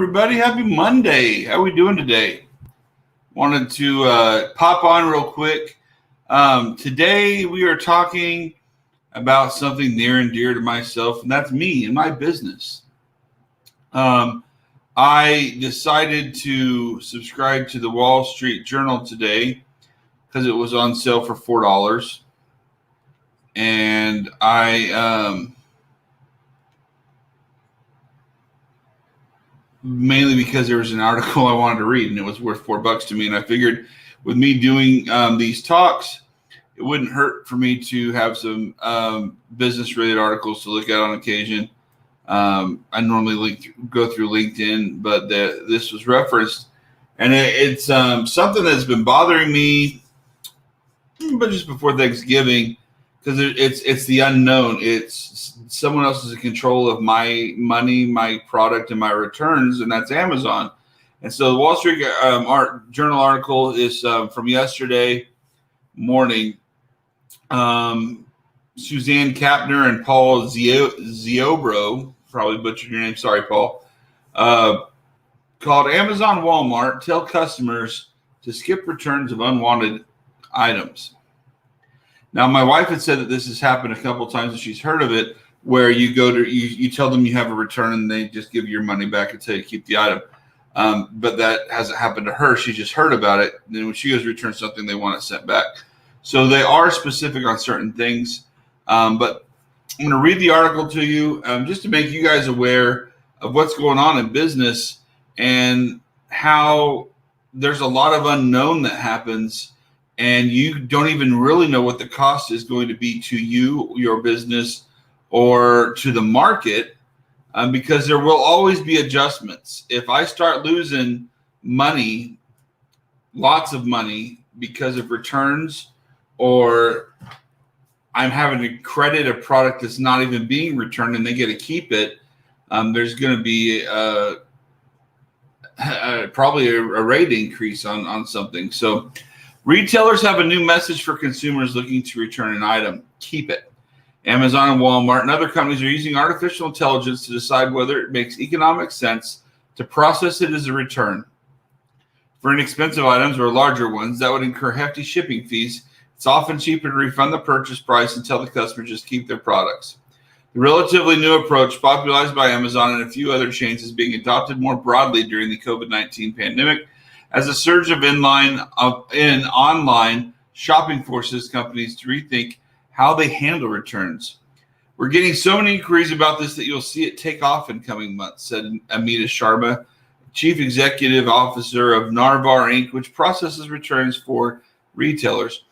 everybody. Happy Monday. How are we doing today? Wanted to pop on real quick. Today we are talking about something near and dear to myself, and that's me and my business. I decided to subscribe to the Wall Street Journal today because it was on sale for $4. And mainly because there was an article I wanted to read, and it was worth $4 to me. And I figured with me doing these talks, it wouldn't hurt for me to have some business-related articles to look at on occasion. I normally go through LinkedIn, but this was referenced. And it's something that's been bothering me, but just before Thanksgiving, because it's the unknown. It's someone else is in control of my money, my product, and my returns, and that's Amazon. And so the Wall Street Journal article is from yesterday morning. Suzanne Kapner and Paul Ziobro, probably butchered your name, sorry, Paul, called Amazon Walmart tell customers to skip returns of unwanted items. Now, my wife had said that this has happened a couple of times and she's heard of it, where you go to you tell them you have a return and they just give you your money back and tell you to keep the item. But that hasn't happened to her. She just heard about it. And then when she goes to return something, they want it sent back. So they are specific on certain things. But I'm going to read the article to you just to make you guys aware of what's going on in business and how there's a lot of unknown that happens. And you don't even really know what the cost is going to be to you, your business, or to the market, because there will always be adjustments. If I start losing money, lots of money, because of returns, or I'm having to credit a product that's not even being returned and they get to keep it, there's going to be probably a rate increase on something. So retailers have a new message for consumers looking to return an item. Keep it. Amazon and Walmart and other companies are using artificial intelligence to decide whether it makes economic sense to process it as a return. For inexpensive items or larger ones that would incur hefty shipping fees, it's often cheaper to refund the purchase price and tell the customer just keep their products. The relatively new approach, popularized by Amazon and a few other chains, is being adopted more broadly during the COVID-19 pandemic as a surge of online shopping forces companies to rethink how they handle returns. We're getting so many inquiries about this that you'll see it take off in coming months, said Amita Sharma, Chief Executive Officer of Narvar Inc., which processes returns for retailers.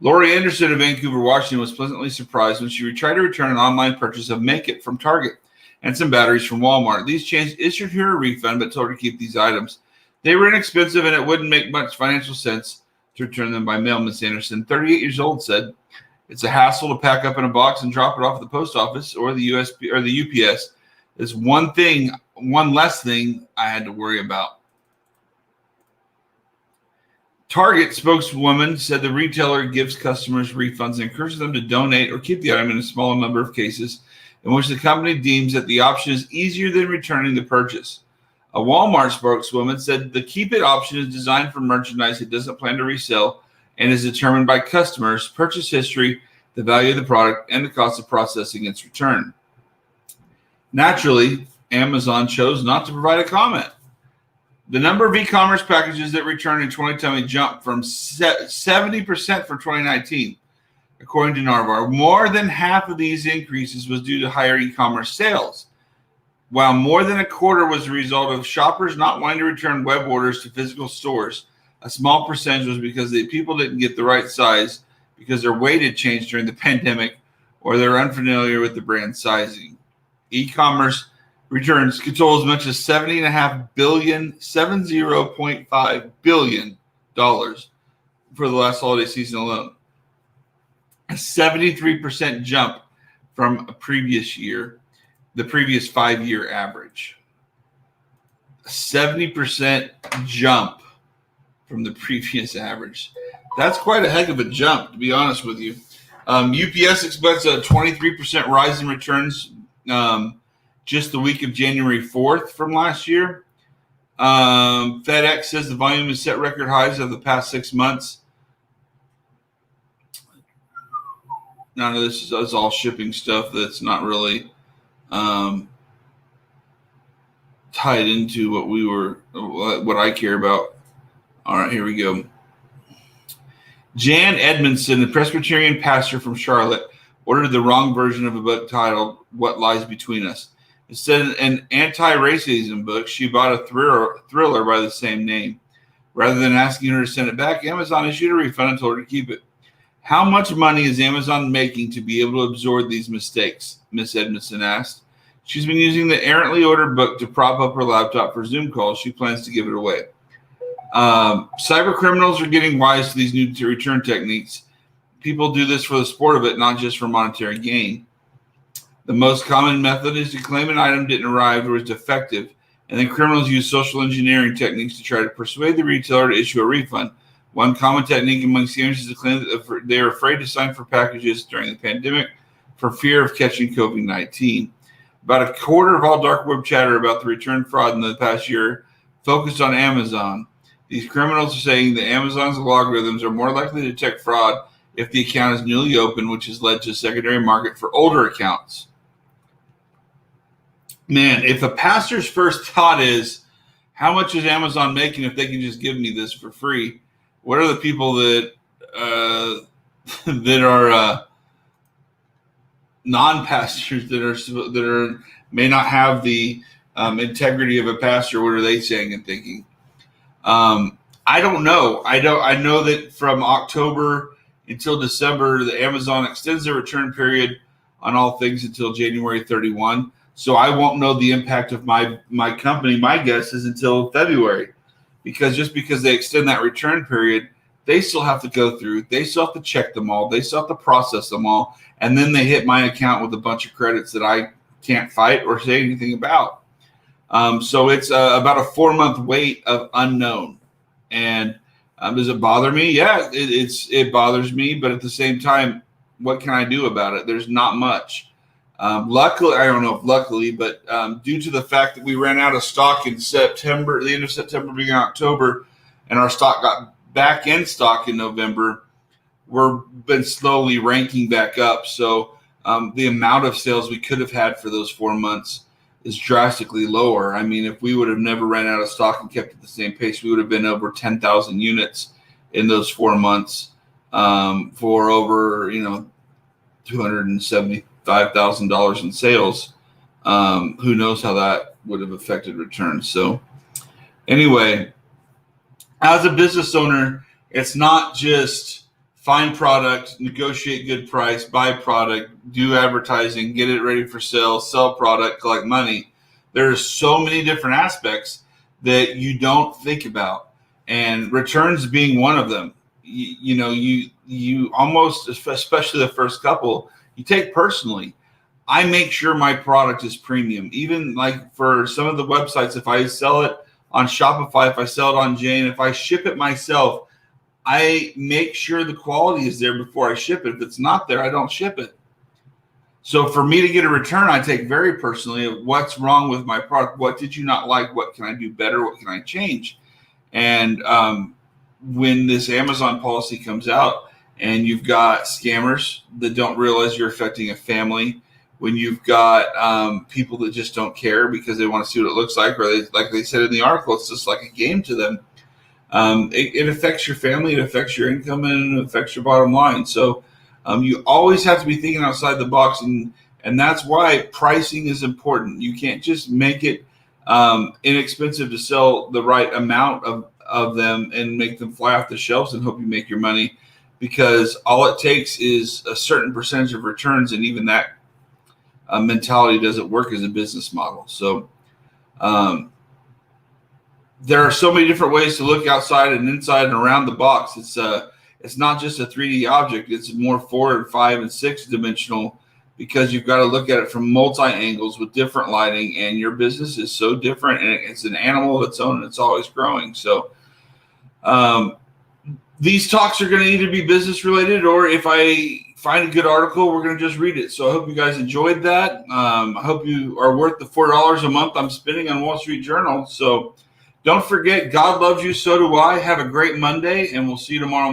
Lori Anderson of Vancouver, Washington, was pleasantly surprised when she tried to return an online purchase of Make It from Target and some batteries from Walmart. These chains issued her a refund but told her to keep these items. They were inexpensive and it wouldn't make much financial sense to return them by mail, Ms. Anderson, 38 years old, said. It's a hassle to pack up in a box and drop it off at the post office or the USP or the UPS. It's one less thing I had to worry about. Target spokeswoman said the retailer gives customers refunds and encourages them to donate or keep the item in a small number of cases in which the company deems that the option is easier than returning the purchase. A Walmart spokeswoman said the Keep It option is designed for merchandise it doesn't plan to resell and is determined by customers' purchase history, the value of the product, and the cost of processing its return. Naturally, Amazon chose not to provide a comment. The number of e-commerce packages that returned in 2020 jumped from 70% for 2019, according to Narvar. More than half of these increases was due to higher e-commerce sales, while more than a quarter was a result of shoppers not wanting to return web orders to physical stores. A small percentage was because the people didn't get the right size because their weight had changed during the pandemic or they're unfamiliar with the brand sizing. E-commerce returns could total as much as $70.5 billion for the last holiday season alone. A 73% jump from a previous year, the previous 5-year average. A 70% jump from the previous average. That's quite a heck of a jump, to be honest with you. UPS expects a 23% rise in returns just the week of January 4th from last year. FedEx says the volume has set record highs of the past 6 months. None of this is all shipping stuff that's not really tied into what I care about. All right, here we go. Jan Edmondson, the Presbyterian pastor from Charlotte, ordered the wrong version of a book titled What Lies Between Us. Instead of an anti-racism book, she bought a thriller by the same name. Rather than asking her to send it back, Amazon issued a refund and told her to keep it. How much money is Amazon making to be able to absorb these mistakes? Miss Edmondson asked. She's been using the errantly ordered book to prop up her laptop for Zoom calls. She plans to give it away. Cyber criminals are getting wise to these new return techniques. People do this for the sport of it, not just for monetary gain. The most common method is to claim an item didn't arrive or is defective, and then criminals use social engineering techniques to try to persuade the retailer to issue a refund. One common technique among scammers is to claim that they are afraid to sign for packages during the pandemic for fear of catching COVID-19. About a quarter of all dark web chatter about the return fraud in the past year focused on Amazon. These criminals are saying that Amazon's algorithms are more likely to detect fraud if the account is newly opened, which has led to a secondary market for older accounts. Man, if a pastor's first thought is, how much is Amazon making if they can just give me this for free? What are the people that that are non-pastors that may not have the integrity of a pastor? What are they saying and thinking? I don't know. I know that from October until December, the Amazon extends the return period on all things until January 31. So I won't know the impact of my company. My guess is until February, because they extend that return period, they still have to go through. They still have to check them all. They still have to process them all. And then they hit my account with a bunch of credits that I can't fight or say anything about. So it's about a 4-month wait of unknown. And does it bother me? Yeah, it bothers me. But at the same time, what can I do about it? There's not much. Luckily, I don't know if luckily, but due to the fact that we ran out of stock in September, the end of September, beginning of October, and our stock got back in stock in November, we've been slowly ranking back up. So the amount of sales we could have had for those 4 months is drastically lower. I mean, if we would have never ran out of stock and kept at the same pace, we would have been over 10,000 units in those 4 months for over, $275,000 in sales. Who knows how that would have affected returns. So anyway, as a business owner, it's not just find product, negotiate good price, buy product, do advertising, get it ready for sale, sell product, collect money. There's so many different aspects that you don't think about, and returns being one of them. You almost, especially the first couple, you take personally. I make sure my product is premium. Even like for some of the websites, if I sell it on Shopify, if I sell it on Jane, if I ship it myself, I make sure the quality is there before I ship it. If it's not there, I don't ship it. So for me to get a return, I take very personally of what's wrong with my product. What did you not like? What can I do better? What can I change? And when this Amazon policy comes out and you've got scammers that don't realize you're affecting a family, when you've got people that just don't care because they want to see what it looks like, or like they said in the article, it's just like a game to them. It affects your family, it affects your income, and it affects your bottom line. So you always have to be thinking outside the box, and that's why pricing is important. You can't just make it inexpensive to sell the right amount of them and make them fly off the shelves and hope you make your money, because all it takes is a certain percentage of returns, and even that mentality doesn't work as a business model. So there are so many different ways to look outside and inside and around the box. It's not just a 3D object. It's more 4 and 5 and 6 dimensional, because you've got to look at it from multi angles with different lighting, and your business is so different, and it's an animal of its own, and it's always growing. So these talks are going to either be business related, or if I find a good article, we're going to just read it. So I hope you guys enjoyed that. I hope you are worth the $4 a month I'm spending on Wall Street Journal. So Don't forget, God loves you. So do I. Have a great Monday, and we'll see you tomorrow.